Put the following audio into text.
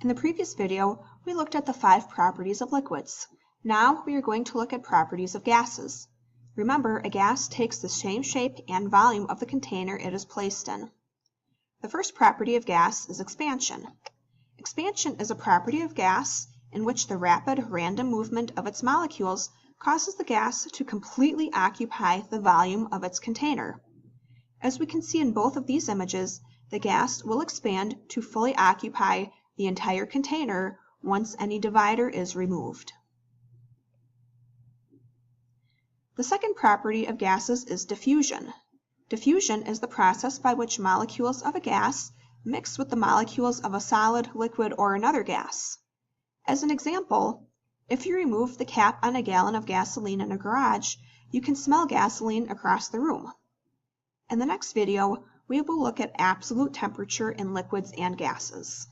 In the previous video, we looked at the 5 properties of liquids. Now we are going to look at properties of gases. Remember, a gas takes the same shape and volume of the container it is placed in. The first property of gas is expansion. Expansion is a property of gas in which the rapid random movement of its molecules causes the gas to completely occupy the volume of its container. As we can see in both of these images, the gas will expand to fully occupy the entire container once any divisor is removed. The second property of gases is diffusion. Diffusion is the process by which molecules of a gas mix with the molecules of a solid, liquid, or another gas. As an example, if you remove the cap on a gallon of gasoline in a garage, you can smell gasoline across the room. In the next video, we will look at absolute temperature in liquids and gases.